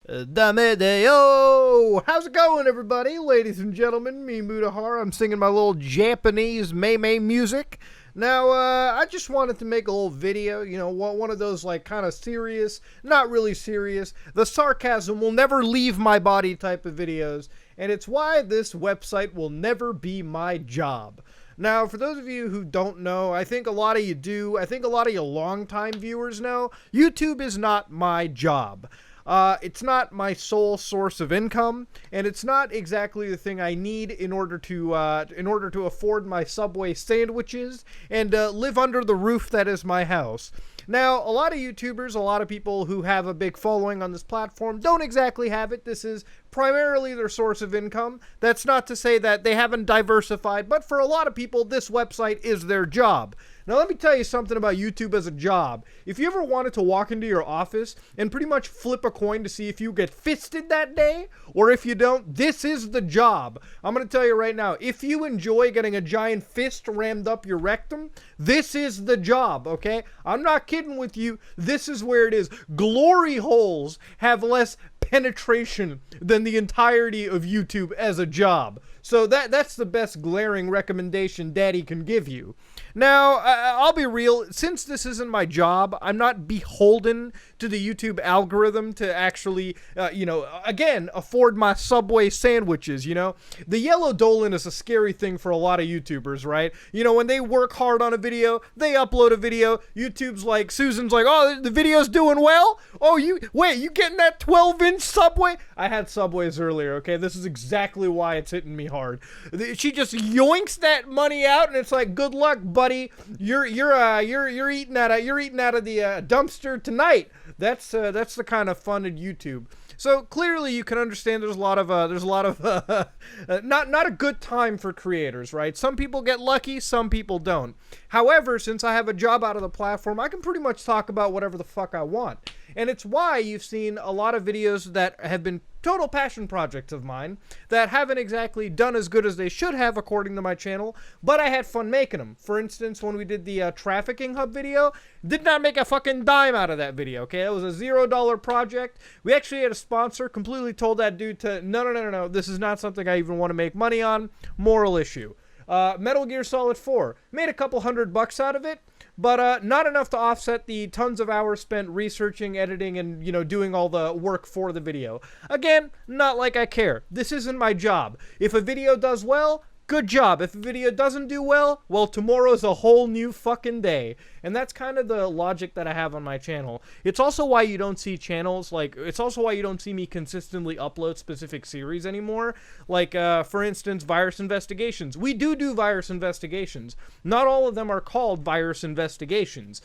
Dame de-o! How's it going, everybody? Ladies and gentlemen, me Mudahar. I'm singing my little Japanese Mei music. Now, I just wanted to make a little video, one of those, like, kind of serious, not really serious, the sarcasm will never leave my body type of videos, and it's why this website will never be my job. Now, for those of you who don't know, I think a lot of you do, I think a lot of you longtime viewers know, YouTube is not my job. It's not my sole source of income, and it's not exactly the thing I need in order to afford my Subway sandwiches and live under the roof that is my house. Now, a lot of YouTubers, a lot of people who have a big following on this platform don't exactly have it. This is primarily their source of income. That's not to say that they haven't diversified, but for a lot of people, this website is their job. Now, let me tell you something about YouTube as a job. If you ever wanted to walk into your office and pretty much flip a coin to see if you get fisted that day, or if you don't, this is the job. I'm going to tell you right now, if you enjoy getting a giant fist rammed up your rectum, this is the job, okay? I'm not kidding with you. This is where it is. Glory holes have less penetration than the entirety of YouTube as a job. So that's the best glaring recommendation Daddy can give you. Now, I'll be real, since this isn't my job, I'm not beholden to the YouTube algorithm to actually, again, afford my Subway sandwiches, The yellow Dolan is a scary thing for a lot of YouTubers, right? When they work hard on a video, they upload a video, YouTube's like, Susan's like, oh, the video's doing well? Oh, you getting that 12-inch Subway? I had Subways earlier, okay? This is exactly why it's hitting me hard. She just yoinks that money out, and it's like, good luck, buddy. You're eating out of the dumpster tonight. That's the kind of fun at YouTube. So clearly you can understand there's a lot of not a good time for creators, right? Some people get lucky, some people don't. However, since I have a job out of the platform, I can pretty much talk about whatever the fuck I want. And it's why you've seen a lot of videos that have been total passion projects of mine that haven't exactly done as good as they should have according to my channel, but I had fun making them. For instance, when we did the trafficking hub video, did not make a fucking dime out of that video, okay? It was a $0 project. We actually had a sponsor, completely told that dude to, no, this is not something I even want to make money on. Moral issue. Metal Gear Solid 4, made a couple $100 out of it, but not enough to offset the tons of hours spent researching, editing, and, doing all the work for the video. Again, not like I care. This isn't my job. If a video does well, good job. If a video doesn't do well, tomorrow's a whole new fucking day. And that's kind of the logic that I have on my channel. It's also why you don't see it's also why you don't see me consistently upload specific series anymore. Like, for instance, virus investigations. We do virus investigations. Not all of them are called virus investigations.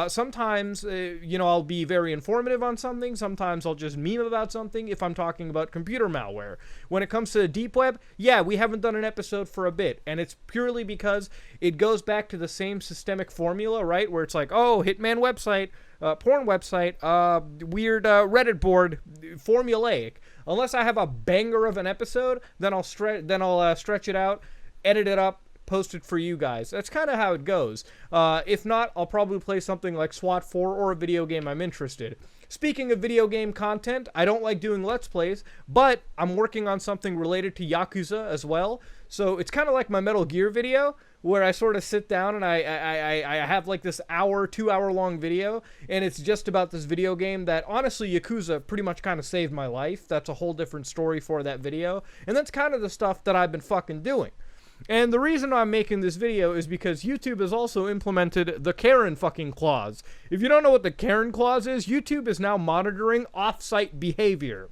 Sometimes, I'll be very informative on something. Sometimes I'll just meme about something if I'm talking about computer malware. When it comes to the deep web, yeah, we haven't done an episode for a bit, and it's purely because it goes back to the same systemic formula, right, where it's like, oh, hitman website, porn website, weird Reddit board, formulaic. Unless I have a banger of an episode, then I'll stretch it out, edit it up, post it for you guys. That's kind of how it goes. If not, I'll probably play something like SWAT 4 or a video game I'm interested. Speaking of video game content, I don't like doing Let's Plays, but I'm working on something related to Yakuza as well. So it's kind of like my Metal Gear video, where I sort of sit down and I have like this 2-hour long video, and it's just about this video game that, honestly, Yakuza pretty much kind of saved my life. That's a whole different story for that video, and that's kind of the stuff that I've been fucking doing. And the reason I'm making this video is because YouTube has also implemented the Karen fucking clause. If you don't know what the Karen clause is, YouTube is now monitoring off-site behavior.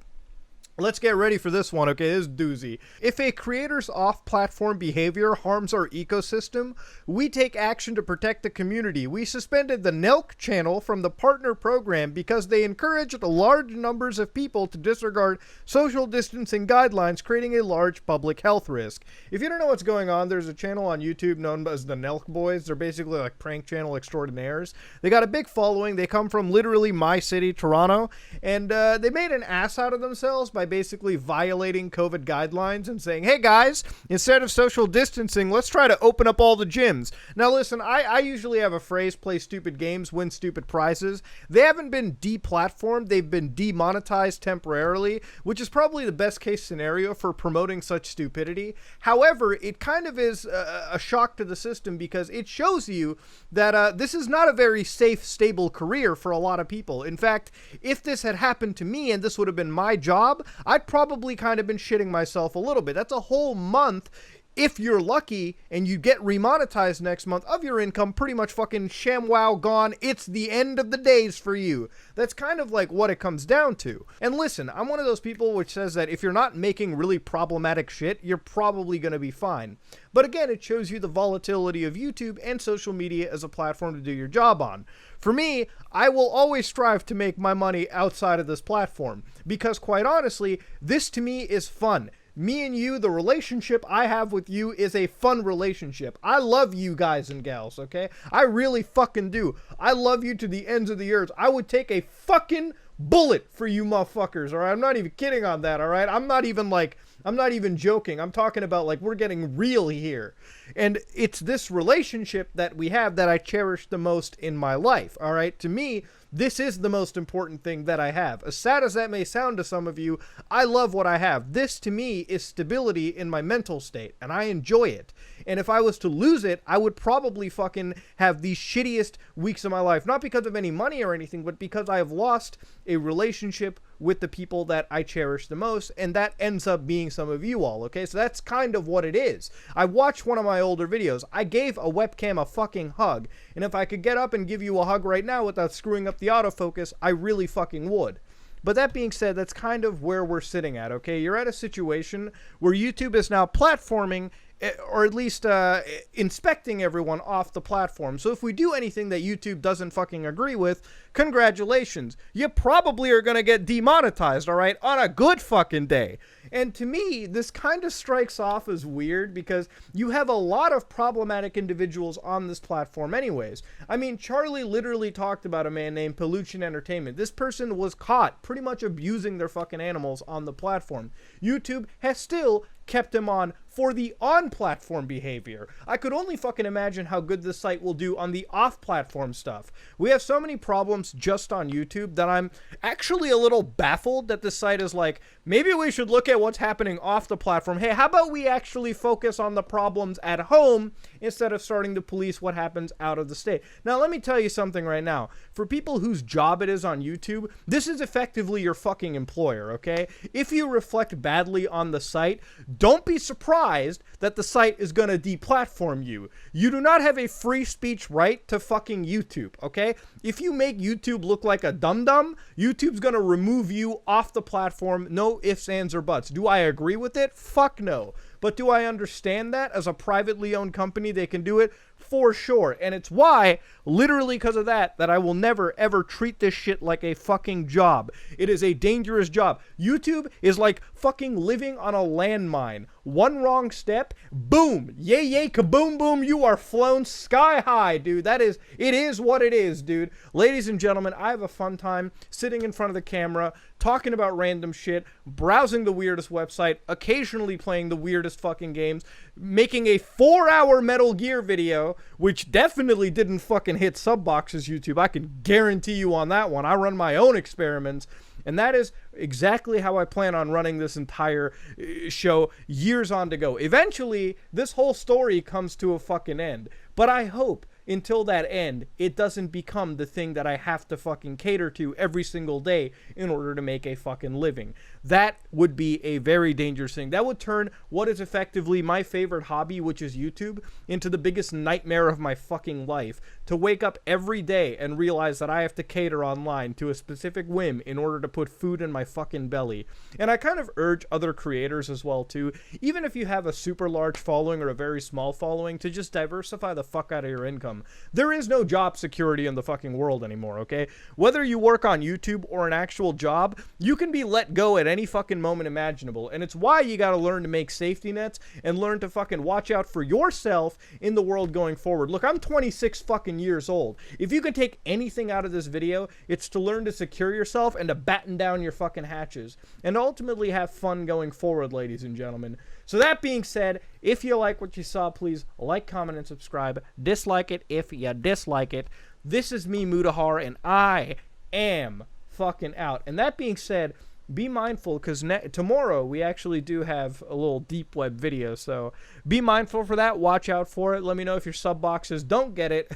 Let's get ready for this one, okay? This is doozy. If a creator's off-platform behavior harms our ecosystem, we take action to protect the community. We suspended the Nelk channel from the partner program because they encouraged large numbers of people to disregard social distancing guidelines, creating a large public health risk. If you don't know what's going on, there's a channel on YouTube known as the Nelk Boys. They're basically like prank channel extraordinaires. They got a big following. They come from literally my city, Toronto, and they made an ass out of themselves by by basically violating COVID guidelines and saying, hey guys, instead of social distancing, let's try to open up all the gyms. Now listen, I usually have a phrase, play stupid games, win stupid prizes. They haven't been deplatformed, they've been demonetized temporarily, which is probably the best case scenario for promoting such stupidity. However, it kind of is a shock to the system because it shows you that this is not a very safe, stable career for a lot of people. In fact, if this had happened to me and this would have been my job, I'd probably kind of been shitting myself a little bit. That's a whole month, if you're lucky and you get remonetized next month, of your income pretty much fucking ShamWow gone. It's the end of the days for you. That's kind of like what it comes down to. And listen, I'm one of those people which says that if you're not making really problematic shit, you're probably going to be fine. But again, it shows you the volatility of YouTube and social media as a platform to do your job on. For me, I will always strive to make my money outside of this platform because quite honestly, this to me is fun. Me and you, the relationship I have with you is a fun relationship. I love you guys and gals, okay? I really fucking do. I love you to the ends of the earth. I would take a fucking bullet for you motherfuckers, alright? I'm not even kidding on that, alright? I'm not even joking. I'm talking about like we're getting real here. And it's this relationship that we have that I cherish the most in my life, alright? To me, this is the most important thing that I have. As sad as that may sound to some of you, I love what I have. This, to me, is stability in my mental state, and I enjoy it. And if I was to lose it, I would probably fucking have the shittiest weeks of my life. Not because of any money or anything, but because I have lost a relationship with the people that I cherish the most, and that ends up being some of you all, okay? So that's kind of what it is. I watched one of my older videos. I gave a webcam a fucking hug, and if I could get up and give you a hug right now without screwing up the autofocus, I really fucking would. But that being said, that's kind of where we're sitting at, okay? You're at a situation where YouTube is now platforming, or at least inspecting everyone off the platform. So if we do anything that YouTube doesn't fucking agree with, congratulations. You probably are going to get demonetized, all right, on a good fucking day. And to me, this kind of strikes off as weird because you have a lot of problematic individuals on this platform anyways. I mean, Charlie literally talked about a man named Peluchin Entertainment. This person was caught pretty much abusing their fucking animals on the platform. YouTube has still kept him on for the on-platform behavior. I could only fucking imagine how good this site will do on the off-platform stuff. We have so many problems just on YouTube that I'm actually a little baffled that this site is like, maybe we should look at what's happening off the platform. Hey, how about we actually focus on the problems at home instead of starting to police what happens out of the state? Now, let me tell you something right now. For people whose job it is on YouTube, this is effectively your fucking employer, okay? If you reflect badly on the site, don't be surprised that the site is going to deplatform you. You do not have a free speech right to fucking YouTube, okay? If you make YouTube look like a dum-dum, YouTube's going to remove you off the platform. No ifs, ands, or buts. Do I agree with it? Fuck no. But do I understand that as a privately owned company they can do it? For sure. And it's why, literally because of that, that I will never ever treat this shit like a fucking job. It is a dangerous job. YouTube is like fucking living on a landmine. One wrong step, boom, yay, yay, kaboom, boom, you are flown sky high, dude. It is what it is, dude. Ladies and gentlemen, I have a fun time sitting in front of the camera, talking about random shit, browsing the weirdest website, occasionally playing the weirdest fucking games, making a 4-hour Metal Gear video, which definitely didn't fucking hit sub boxes, YouTube. I can guarantee you on that one. I run my own experiments. And that is exactly how I plan on running this entire show years on to go. Eventually, this whole story comes to a fucking end. But I hope until that end, it doesn't become the thing that I have to fucking cater to every single day in order to make a fucking living. That would be a very dangerous thing. That would turn what is effectively my favorite hobby, which is YouTube, into the biggest nightmare of my fucking life. To wake up every day and realize that I have to cater online to a specific whim in order to put food in my fucking belly. And I kind of urge other creators as well too, even if you have a super large following or a very small following, to just diversify the fuck out of your income. income. There is no job security in the fucking world anymore, okay? Whether you work on YouTube or an actual job, you can be let go at any fucking moment imaginable. And it's why you gotta learn to make safety nets and learn to fucking watch out for yourself in the world going forward. Look, I'm 26 fucking years old. If you can take anything out of this video, it's to learn to secure yourself and to batten down your fucking hatches. And ultimately have fun going forward, ladies and gentlemen. So that being said, if you like what you saw, please like, comment, and subscribe. Dislike it if you dislike it. This is me, Mudahar, and I am fucking out. And that being said, be mindful, because tomorrow we actually do have a little deep web video, so be mindful for that. Watch out for it. Let me know if your sub boxes don't get it.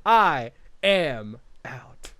I am out.